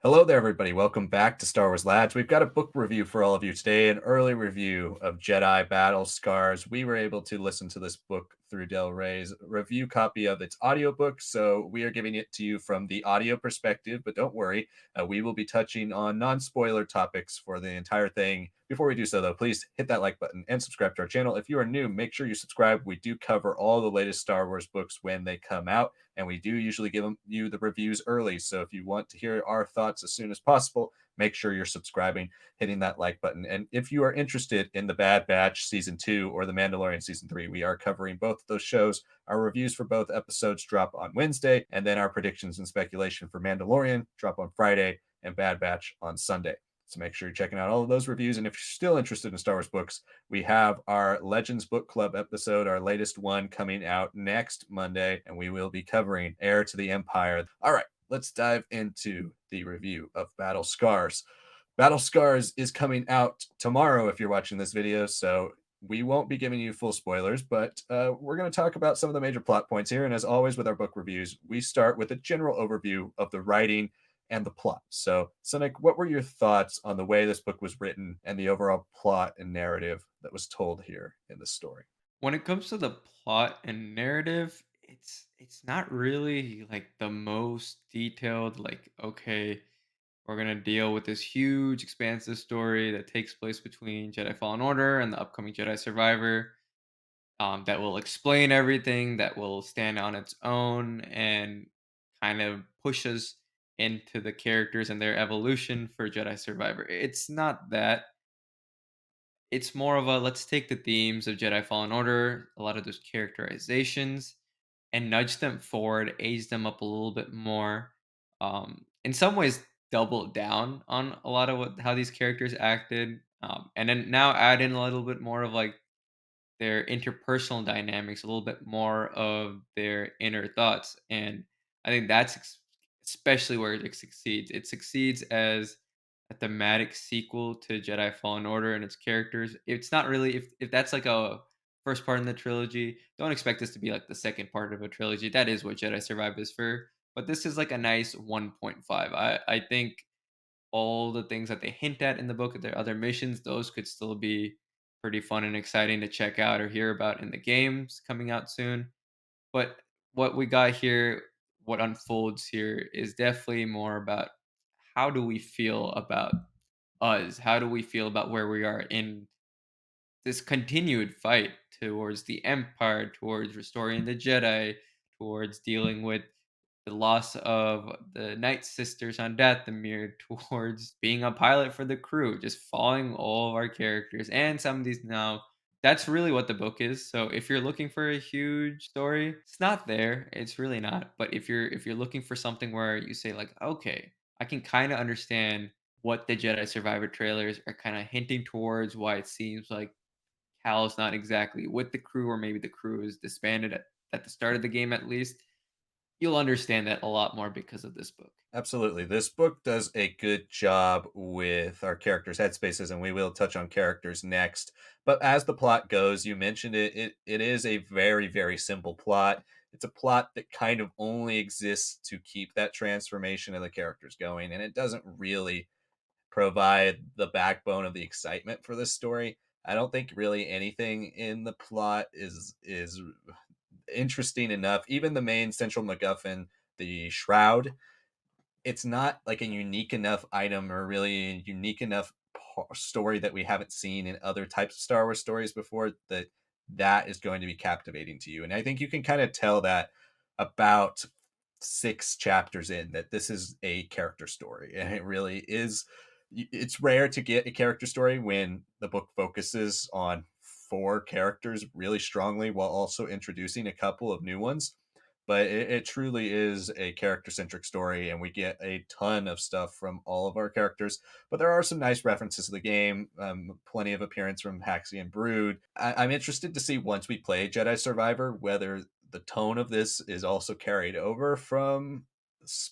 Hello there, everybody. Welcome back to Star Wars Labs. We've got a book review for all of you today, an early review of Jedi Battle Scars. We were able to listen to this book through Del Rey's review copy of its audiobook, so we are giving it to you from the audio perspective, but don't worry, we will be touching on non-spoiler topics for the entire thing. Before we do so, though, please hit that like button and subscribe to our channel. If you are new, make sure you subscribe. We do cover all the latest Star Wars books when they come out, and we do usually give you the reviews early. So if you want to hear our thoughts as soon as possible, make sure you're subscribing, hitting that like button. And if you are interested in The Bad Batch Season 2 or The Mandalorian Season 3, we are covering both of those shows. Our reviews for both episodes drop on Wednesday, and then our predictions and speculation for Mandalorian drop on Friday and Bad Batch on Sunday. So make sure you're checking out all of those reviews. And if you're still interested in Star Wars books, we have our Legends Book Club episode, our latest one, coming out next Monday, and we will be covering Heir to the Empire. All right, let's dive into the review of Battle Scars. Battle Scars is coming out tomorrow if you're watching this video, so we won't be giving you full spoilers, but we're going to talk about some of the major plot points here. And as always with our book reviews, we start with a general overview of the writing and the plot. So, Sanak, what were your thoughts on the way this book was written and the overall plot and narrative that was told here in the story? When it comes to the plot and narrative, it's not really like the most detailed. Like, okay, we're gonna deal with this huge, expansive story that takes place between Jedi Fallen Order and the upcoming Jedi Survivor. That will explain everything. That will stand on its own and kind of push us into the characters and their evolution for Jedi Survivor. It's not that. It's more of a let's take the themes of Jedi Fallen Order, a lot of those characterizations, and nudge them forward, age them up a little bit more. In some ways, double down on a lot of how these characters acted, and then now add in a little bit more of like their interpersonal dynamics, a little bit more of their inner thoughts, and I think that's especially where it succeeds. It succeeds as a thematic sequel to Jedi Fallen Order and its characters. It's not really if that's like a first part in the trilogy, don't expect this to be like the second part of a trilogy. That is what Jedi Survive is for. But this is like a nice 1.5. I think all the things that they hint at in the book, their other missions, those could still be pretty fun and exciting to check out or hear about in the games coming out soon. But what we got here, what unfolds here, is definitely more about how do we feel about us? How do we feel about where we are in this continued fight towards the Empire, towards restoring the Jedi, towards dealing with the loss of the Night Sisters on Dathomir, towards being a pilot for the crew, just following all of our characters and some of these now. That's really what the book is. So if you're looking for a huge story, it's not there. It's really not. But if you're looking for something where you say like, okay, I can kind of understand what the Jedi Survivor trailers are kind of hinting towards, why it seems like Cal's not exactly with the crew, or maybe the crew is disbanded at the start of the game at least. You'll understand that a lot more because of this book. Absolutely. This book does a good job with our characters' headspaces, and we will touch on characters next. But as the plot goes, you mentioned it is a very, very simple plot. It's a plot that kind of only exists to keep that transformation of the characters going, and it doesn't really provide the backbone of the excitement for this story. I don't think really anything in the plot is interesting enough. Even the main central MacGuffin, the shroud, it's not like a unique enough item or really a unique enough story that we haven't seen in other types of Star Wars stories before that is going to be captivating to you. And I think you can kind of tell that about 6 chapters in that this is a character story, and it really is. It's rare to get a character story when the book focuses on 4 characters really strongly while also introducing a couple of new ones, but it truly is a character centric story, and we get a ton of stuff from all of our characters. But there are some nice references to the game, plenty of appearance from Haxie and Brood. I'm interested to see once we play Jedi Survivor whether the tone of this is also carried over from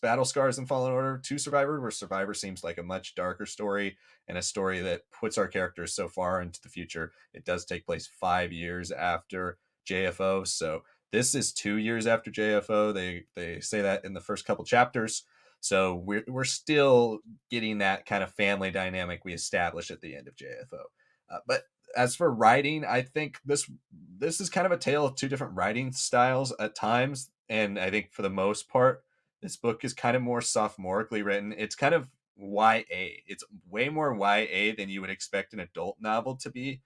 Battle Scars and Fallen Order to Survivor, where Survivor seems like a much darker story and a story that puts our characters so far into the future. It does take place 5 years after JFO, so this is 2 years after JFO. They say that in the first couple chapters. So we're still getting that kind of family dynamic we established at the end of JFO. But as for writing, I think this is kind of a tale of two different writing styles at times, and I think for the most part, this book is kind of more sophomorically written. It's kind of YA. It's way more YA than you would expect an adult novel to be,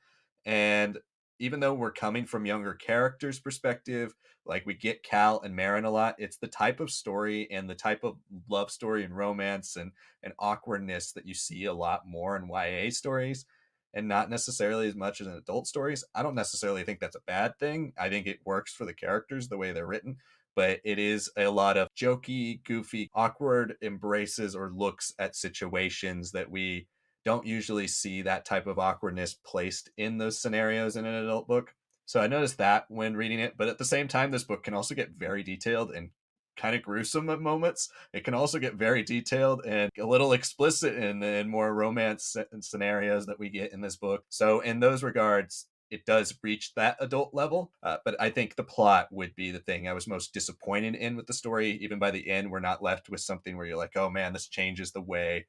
and even though we're coming from younger characters' perspective, like we get Cal and Marin a lot, it's the type of story and the type of love story and romance and awkwardness that you see a lot more in YA stories and not necessarily as much as in adult stories. I don't necessarily think that's a bad thing. I think it works for the characters the way they're written, but it is a lot of jokey, goofy, awkward embraces or looks at situations that we don't usually see that type of awkwardness placed in those scenarios in an adult book. So I noticed that when reading it, but at the same time, this book can also get very detailed and kind of gruesome at moments. It can also get very detailed and a little explicit in more romance scenarios that we get in this book. So in those regards, it does reach that adult level. But I think the plot would be the thing I was most disappointed in with the story. Even by the end, we're not left with something where you're like, oh man, this changes the way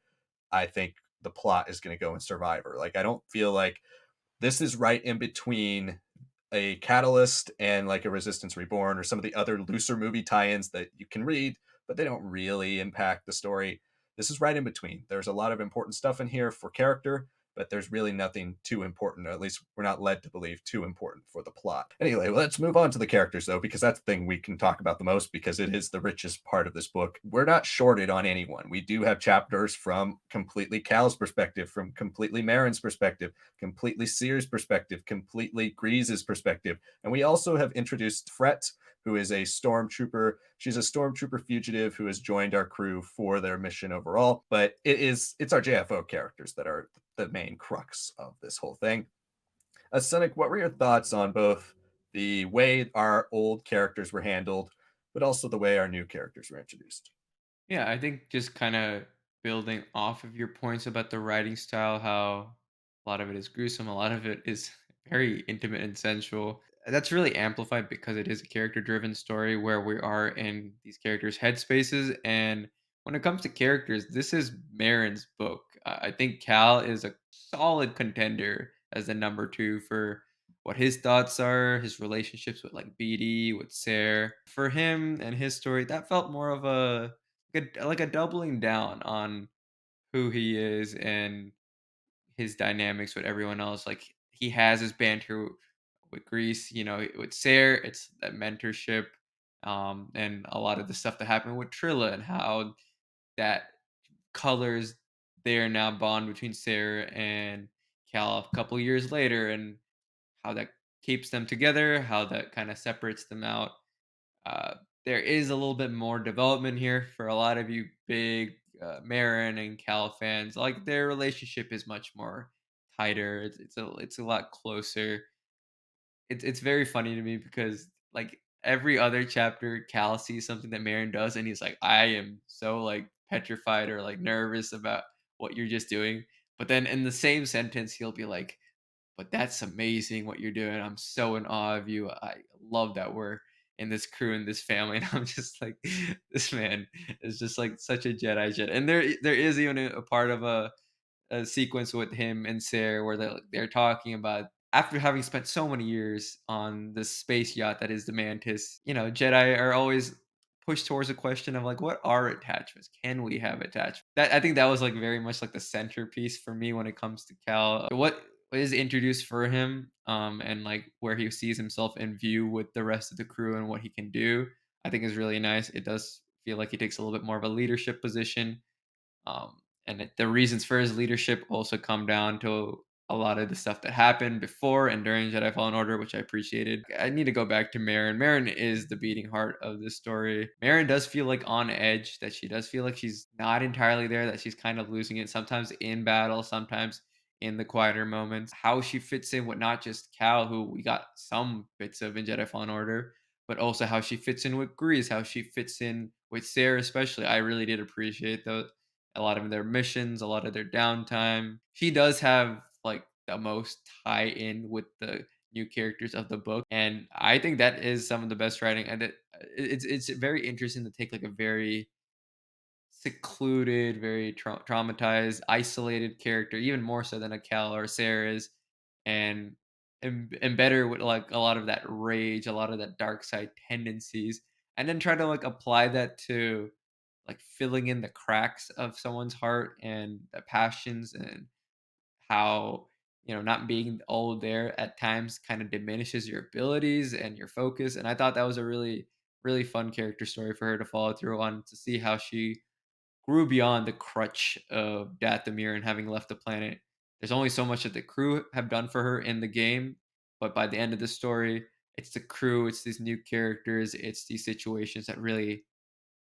I think the plot is going to go in Survivor. Like, I don't feel like this is right in between a Catalyst and like a Resistance Reborn or some of the other looser movie tie-ins that you can read, but they don't really impact the story. This is right in between. There's a lot of important stuff in here for character, but there's really nothing too important, or at least we're not led to believe too important for the plot. Anyway, let's move on to the characters though, because that's the thing we can talk about the most because it is the richest part of this book. We're not shorted on anyone. We do have chapters from completely Cal's perspective, from completely Marin's perspective, completely Sears' perspective, completely Grease's perspective. And we also have introduced Fret, who is a stormtrooper. She's a stormtrooper fugitive who has joined our crew for their mission overall. But it's our JFO characters that are the main crux of this whole thing. Senek, what were your thoughts on both the way our old characters were handled, but also the way our new characters were introduced? Yeah, I think just kind of building off of your points about the writing style, how a lot of it is gruesome, a lot of it is very intimate and sensual. That's really amplified because it is a character driven story where we are in these characters' headspaces. And when it comes to characters, this is Marin's book. I think Cal is a solid contender as the number two for what his thoughts are, his relationships with like BD, with Sarah. For him and his story, that felt more of a like a doubling down on who he is and his dynamics with everyone else. Like he has his banter with Grease, with Sarah, it's that mentorship, and a lot of the stuff that happened with Trilla and how that colors their now bond between Sarah and Cal a couple years later, and how that keeps them together, how that kind of separates them out. uh, there is a little bit more development here for a lot of you big Marin and Cal fans. Like their relationship is much more tighter. It's a lot closer. It's very funny to me because like every other chapter, Cal sees something that Marin does, and he's like, "I am so like petrified or like nervous about what you're just doing." But then in the same sentence, he'll be like, but that's amazing what you're doing. I'm so in awe of you. I love that we're in this crew and this family. And I'm just like, this man is just like such a Jedi. And there is even a part of a sequence with him and Sarah where they're talking about after having spent so many years on this space yacht that is the Mantis. Jedi are always pushed towards a question of like, what are attachments? Can we have attachments? That I think that was like very much like the centerpiece for me when it comes to Cal. What is introduced for him, and like where he sees himself in view with the rest of the crew and what he can do, I think is really nice. It does feel like he takes a little bit more of a leadership position, and the reasons for his leadership also come down to a lot of the stuff that happened before and during Jedi Fallen Order, which I appreciated. I need to go back to Marin. Marin is the beating heart of this story. Marin does feel like on edge, that she does feel like she's not entirely there, that she's kind of losing it, sometimes in battle, sometimes in the quieter moments. How she fits in with not just Cal, who we got some bits of in Jedi Fallen Order, but also how she fits in with Grease, how she fits in with Sarah, especially. I really did appreciate those a lot of their missions, a lot of their downtime. She does have like the most tie in with the new characters of the book, and I think that is some of the best writing. And it's very interesting to take like a very secluded, very traumatized, isolated character, even more so than a Cal or a Sarah is, and and better with like a lot of that rage, a lot of that dark side tendencies, and then try to like apply that to like filling in the cracks of someone's heart and the passions and how not being all there at times kind of diminishes your abilities and your focus. And I thought that was a really fun character story for her to follow through on, to see how she grew beyond the crutch of Dathomir and having left the planet. There's only so much that the crew have done for her in the game, but by the end of the story, it's the crew, it's these new characters, it's these situations that really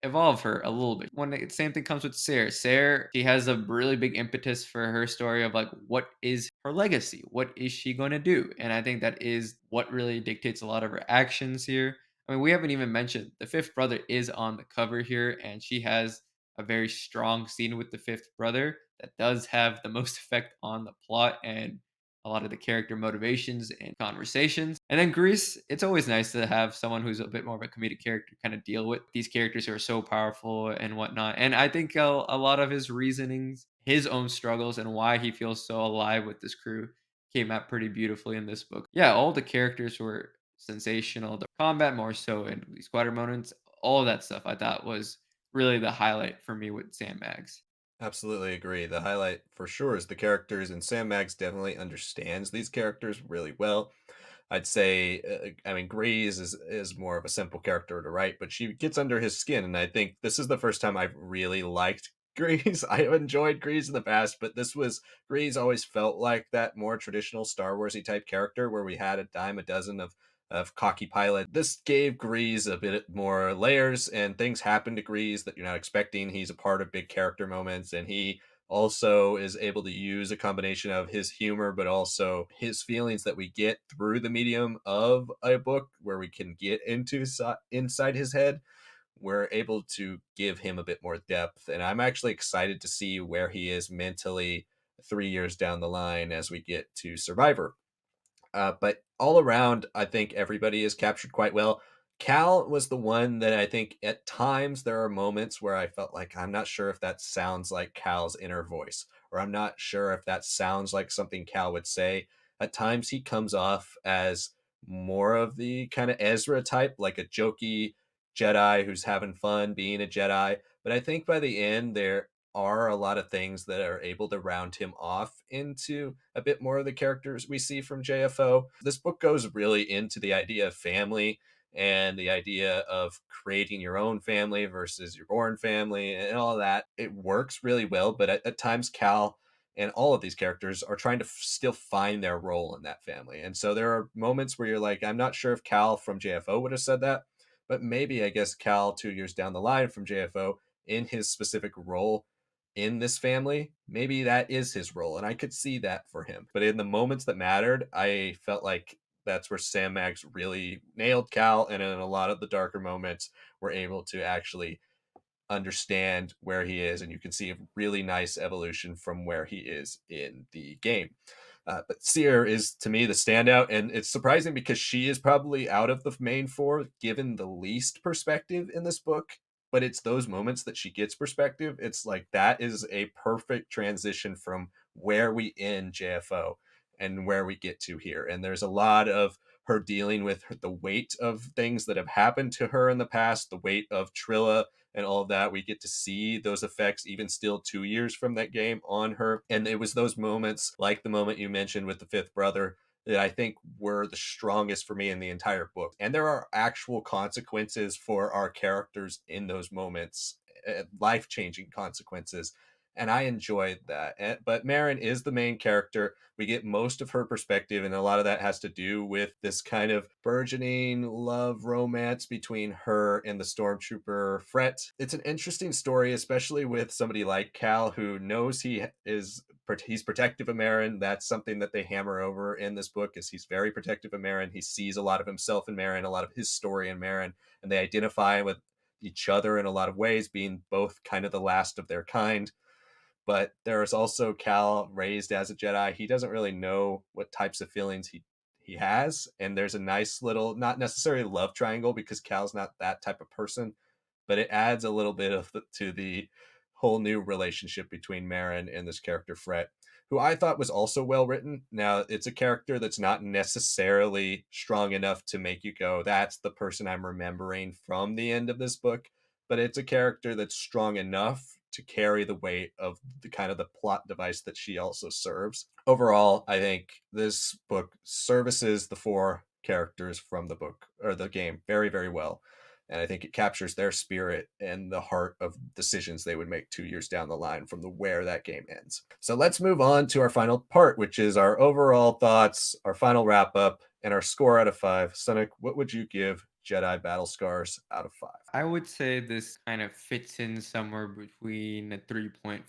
evolve her a little bit. When the same thing comes with Sarah. Sarah, she has a really big impetus for her story of like, what is her legacy? What is she going to do? And I think that is what really dictates a lot of her actions here. I mean, we haven't even mentioned the fifth brother is on the cover here, and she has a very strong scene with the fifth brother that does have the most effect on the plot and a lot of the character motivations and conversations. And then Grease, it's always nice to have someone who's a bit more of a comedic character kind of deal with these characters who are so powerful and whatnot. And I think a lot of his reasonings, his own struggles, and why he feels so alive with this crew came out pretty beautifully in this book. Yeah, all the characters were sensational. The combat more so, and the squadron moments, all of that stuff I thought was really the highlight for me with Sam Mags. Absolutely agree. The highlight for sure is the characters, and Sam Mags definitely understands these characters really well. I'd say, I mean, Grease is more of a simple character to write, but she gets under his skin, and I think this is the first time I've really liked Grease. I have enjoyed Grease in the past, but this was Grease always felt like that more traditional Star Warsy type character where we had a dime a dozen of cocky pilot. This gave Grease a bit more layers, and things happen to Grease that you're not expecting. He's a part of big character moments, and he also is able to use a combination of his humor but also his feelings that we get through the medium of a book where we can get into inside his head. We're able to give him a bit more depth, and I'm actually excited to see where he is mentally 3 years down the line as we get to Survivor. But all around, I think everybody is captured quite well. Cal was the one that I think at times there are moments where I felt like I'm not sure if that sounds like Cal's inner voice, or I'm not sure if that sounds like something Cal would say. At times he comes off as more of the kind of Ezra type, like a jokey Jedi who's having fun being a Jedi. But I think by the end, there are a lot of things that are able to round him off into a bit more of the characters we see from JFO. This book goes really into the idea of family and the idea of creating your own family versus your born family and all that. It works really well, but at times Cal and all of these characters are trying to still find their role in that family. And so there are moments where you're like, I'm not sure if Cal from JFO would have said that, but maybe I guess Cal 2 years down the line from JFO in his specific role in this family, maybe that is his role, and I could see that for him. But in the moments that mattered, I felt like that's where Sam Mags really nailed Cal, and in a lot of the darker moments, we're able to actually understand where he is, and you can see a really nice evolution from where he is in the game. But Seer is to me the standout, and it's surprising because she is probably out of the main four given the least perspective in this book. But it's those moments that she gets perspective. It's like that is a perfect transition from where we end JFO and where we get to here. And there's a lot of her dealing with the weight of things that have happened to her in the past, the weight of Trilla and all of that. We get to see those effects even still 2 years from that game on her. And it was those moments, like the moment you mentioned with the fifth brother, that I think were the strongest for me in the entire book. And there are actual consequences for our characters in those moments, life changing consequences. And I enjoyed that. But Marin is the main character. We get most of her perspective, and a lot of that has to do with this kind of burgeoning love romance between her and the stormtrooper Fret. It's an interesting story, especially with somebody like Cal who knows he's protective of Marin. That's something that they hammer over in this book is he's very protective of Marin. He sees a lot of himself in Marin, a lot of his story in Marin, and they identify with each other in a lot of ways, being both kind of the last of their kind. But there is also Cal raised as a Jedi. He doesn't really know what types of feelings he has, and there's a nice little, not necessarily love triangle because Cal's not that type of person, but it adds a little bit of to the whole new relationship between Marin and this character Fret, who I thought was also well written. Now, it's a character that's not necessarily strong enough to make you go, that's the person I'm remembering from the end of this book, but it's a character that's strong enough to carry the weight of the kind of the plot device that she also serves. Overall, I think this book services the four characters from the book or the game very, very well. And I think it captures their spirit and the heart of decisions they would make 2 years down the line from the where that game ends. So let's move on to our final part, which is our overall thoughts, our final wrap up, and our score out of five. Sonic, what would you give Jedi Battle Scars out of five? I would say this kind of fits in somewhere between a 3.5,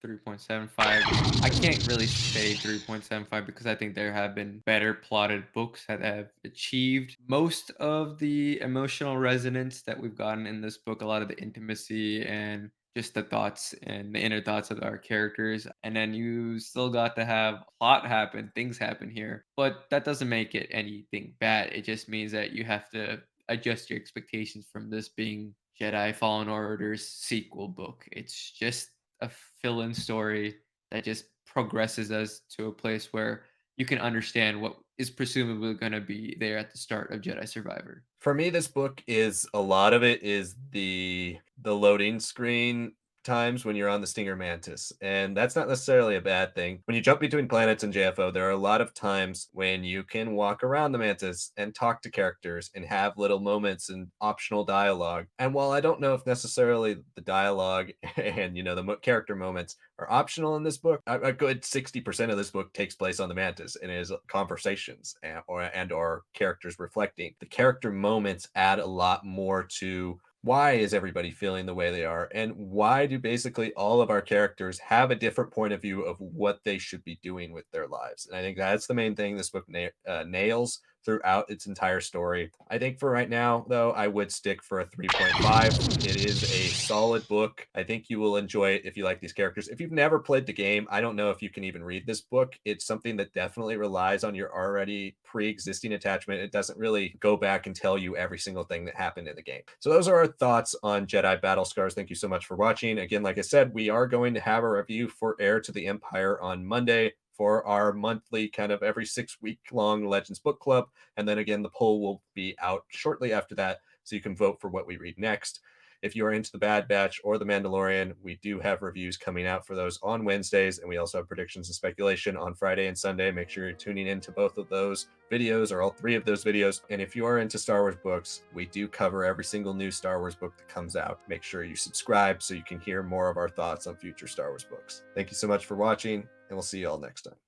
3.75. I can't really say 3.75 because I think there have been better plotted books that have achieved most of the emotional resonance that we've gotten in this book, a lot of the intimacy and just the thoughts and the inner thoughts of our characters. And then you still got to have plot happen, things happen here. But that doesn't make it anything bad. It just means that you have to adjust your expectations from this being Jedi Fallen Order's sequel book. It's just a fill-in story that just progresses us to a place where you can understand what is presumably going to be there at the start of Jedi Survivor. For me, this book is a lot of it is the loading screen times when you're on the Stinger Mantis, and that's not necessarily a bad thing. When you jump between planets in JFO, there are a lot of times when you can walk around the Mantis and talk to characters and have little moments and optional dialogue. And while I don't know if necessarily the dialogue and the character moments are optional in this book, a good 60% of this book takes place on the Mantis and is conversations or characters reflecting. The character moments add a lot more to why is everybody feeling the way they are, and why do basically all of our characters have a different point of view of what they should be doing with their lives. And I think that's the main thing this book nails throughout its entire story. I think for right now, though, I would stick for a 3.5. It is a solid book. I think you will enjoy it if you like these characters. If you've never played the game, I don't know if you can even read this book. It's something that definitely relies on your already pre-existing attachment. It doesn't really go back and tell you every single thing that happened in the game. So those are our thoughts on Jedi Battle Scars. Thank you so much for watching. Again, like I said, we are going to have a review for Heir to the Empire on Monday for our monthly kind of every 6 week long Legends book club. And then again, the poll will be out shortly after that. So you can vote for what we read next. If you are into the Bad Batch or the Mandalorian, we do have reviews coming out for those on Wednesdays, and we also have predictions and speculation on Friday and Sunday. Make sure you're tuning into both of those videos or all three of those videos. And if you are into Star Wars books, we do cover every single new Star Wars book that comes out. Make sure you subscribe so you can hear more of our thoughts on future Star Wars books. Thank you so much for watching, and we'll see you all next time.